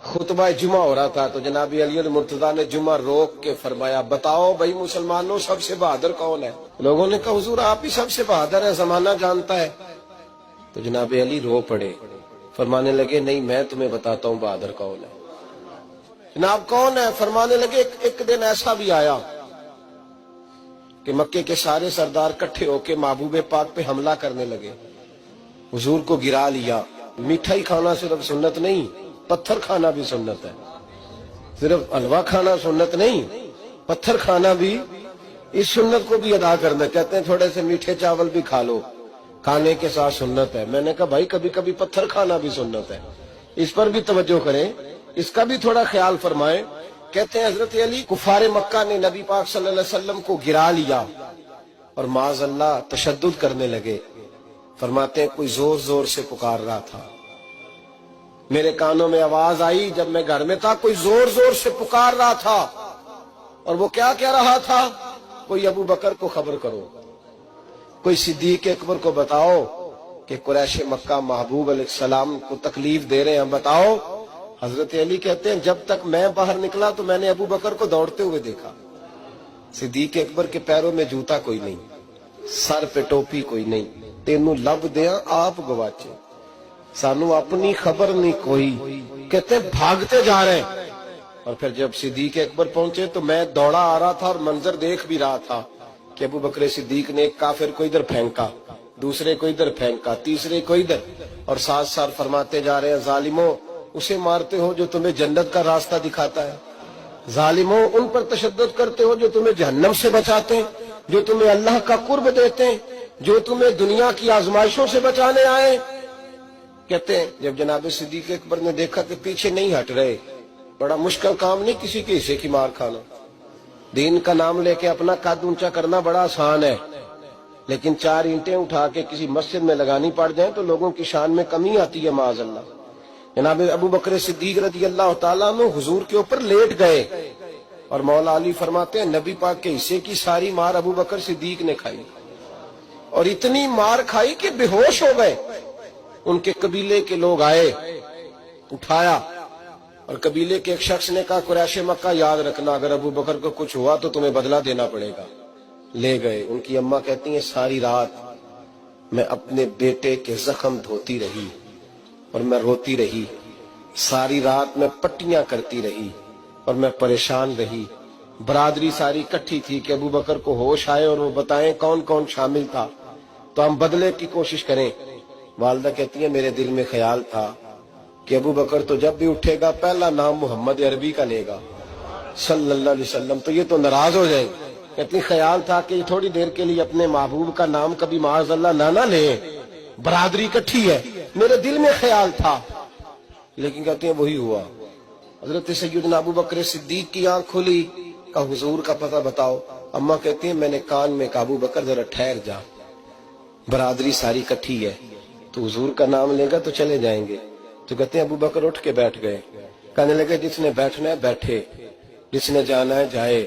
خطبہ جمعہ ہو رہا تھا تو جناب علی المرتضیٰ نے جمعہ روک کے فرمایا بتاؤ بھائی مسلمانوں سب سے بہادر کون ہے؟ لوگوں نے کہا حضور آپ ہی سب سے بہادر ہے، زمانہ جانتا ہے۔ تو جناب علی رو پڑے، فرمانے لگے نہیں میں تمہیں بتاتا ہوں بہادر کون ہے۔ جناب کون ہے؟ فرمانے لگے ایک دن ایسا بھی آیا کہ مکے کے سارے سردار کٹھے ہو کے محبوب پاک پہ حملہ کرنے لگے، حضور کو گرا لیا۔ میٹھائی کھانا صرف سنت نہیں، پتھر کھانا بھی سنت ہے، صرف حلوہ کھانا سنت نہیں، پتھر کھانا بھی اس سنت کو بھی ادا کرنا۔ کہتے ہیں تھوڑے سے میٹھے چاول بھی کھا لو، کھانے کے ساتھ سنت ہے۔ میں نے کہا بھائی کبھی کبھی پتھر کھانا بھی سنت ہے، اس پر بھی توجہ کریں، اس کا بھی تھوڑا خیال فرمائیں۔ کہتے ہیں حضرت علی کفار مکہ نے نبی پاک صلی اللہ علیہ وسلم کو گرا لیا اور معاذ اللہ تشدد کرنے لگے۔ فرماتے ہیں کوئی زور زور سے پکار رہا تھا، میرے کانوں میں آواز آئی جب میں گھر میں تھا، کوئی زور زور سے پکار رہا تھا، اور وہ کیا کہہ رہا تھا؟ کوئی ابو بکر کو خبر کرو، کوئی صدیق اکبر کو بتاؤ کہ قریش مکہ محبوب علیہ السلام کو تکلیف دے رہے ہیں، بتاؤ۔ حضرت علی کہتے ہیں جب تک میں باہر نکلا تو میں نے ابو بکر کو دوڑتے ہوئے دیکھا، صدیق اکبر کے پیروں میں جوتا کوئی نہیں، سر پہ ٹوپی کوئی نہیں، تینوں لب دیاں آپ گواچے، سانو اپنی خبر نہیں کوئی۔ کہتے ہیں بھاگتے جا رہے ہیں، اور پھر جب صدیق اکبر پہنچے تو میں دوڑا آ رہا تھا اور منظر دیکھ بھی رہا تھا کہ ابو بکر صدیق نے ایک کافر کو ادھر پھینکا، دوسرے کو ادھر پھینکا، تیسرے کو ادھر، اور ساتھ ساتھ فرماتے جا رہے ہیں ظالموں اسے مارتے ہو جو تمہیں جنت کا راستہ دکھاتا ہے، ظالموں ان پر تشدد کرتے ہو جو تمہیں جہنم سے بچاتے ہیں، جو تمہیں اللہ کا قرب دیتے ہیں، جو تمہیں دنیا کی آزمائشوں سے بچانے آئے۔ کہتے ہیں جب جناب صدیق اکبر نے دیکھا کہ پیچھے نہیں ہٹ رہے، بڑا مشکل کام نہیں کسی کے حصے کی مار کھانا، دین کا نام لے کے اپنا قد اونچا کرنا بڑا آسان ہے، لیکن 4 اینٹیں اٹھا کے کسی مسجد میں لگانی پڑ جائیں تو لوگوں کی شان میں کمی آتی ہے معاذ اللہ۔ جناب ابو بکر صدیق رضی اللہ تعالیٰ عنہ حضور کے اوپر لیٹ گئے، اور مولا علی فرماتے ہیں نبی پاک کے حصے کی ساری مار ابو بکر صدیق نے کھائی، اور اتنی مار کھائی کہ بے ہوش ہو گئے۔ ان کے قبیلے کے لوگ آئے، اٹھایا، اور قبیلے کے ایک شخص نے کہا قریش مکہ یاد رکھنا اگر ابو بکر کو کچھ ہوا تو تمہیں بدلہ دینا پڑے گا۔ لے گئے۔ ان کی اماں کہتی ہیں ساری رات میں اپنے بیٹے کے زخم دھوتی رہی اور میں روتی رہی، ساری رات میں پٹیاں کرتی رہی اور میں پریشان رہی۔ برادری ساری کٹھی تھی کہ ابو بکر کو ہوش آئے اور وہ بتائیں کون کون شامل تھا تو ہم بدلے کی کوشش کریں۔ والدہ کہتی ہیں میرے دل میں خیال تھا کہ ابو بکر تو جب بھی اٹھے گا پہلا نام محمد عربی کا لے گا صلی اللہ علیہ وسلم، تو یہ تو ناراض ہو جائے۔ کہتی خیال تھا کہ تھوڑی دیر کے لیے اپنے محبوب کا نام کبھی معاذ اللہ نہ لے، برادری کٹھی ہے، میرے دل میں خیال تھا، لیکن کہتے ہیں وہی ہوا۔ حضرت سیدنا ابو بکر صدیق کی آنکھ کھلی، کہا حضور کا پتہ بتاؤ۔ اماں کہتی ہیں میں نے کان میں کہا ابو بکر ذرا ٹھہر جا، برادری ساری کٹھی ہے، تو حضور کا نام لے گا تو چلے جائیں گے۔ تو کہتے ہیں ابو بکر اٹھ کے بیٹھ گئے، کہنے لگے جس نے بیٹھنا ہے بیٹھے، جس نے جانا ہے جائے۔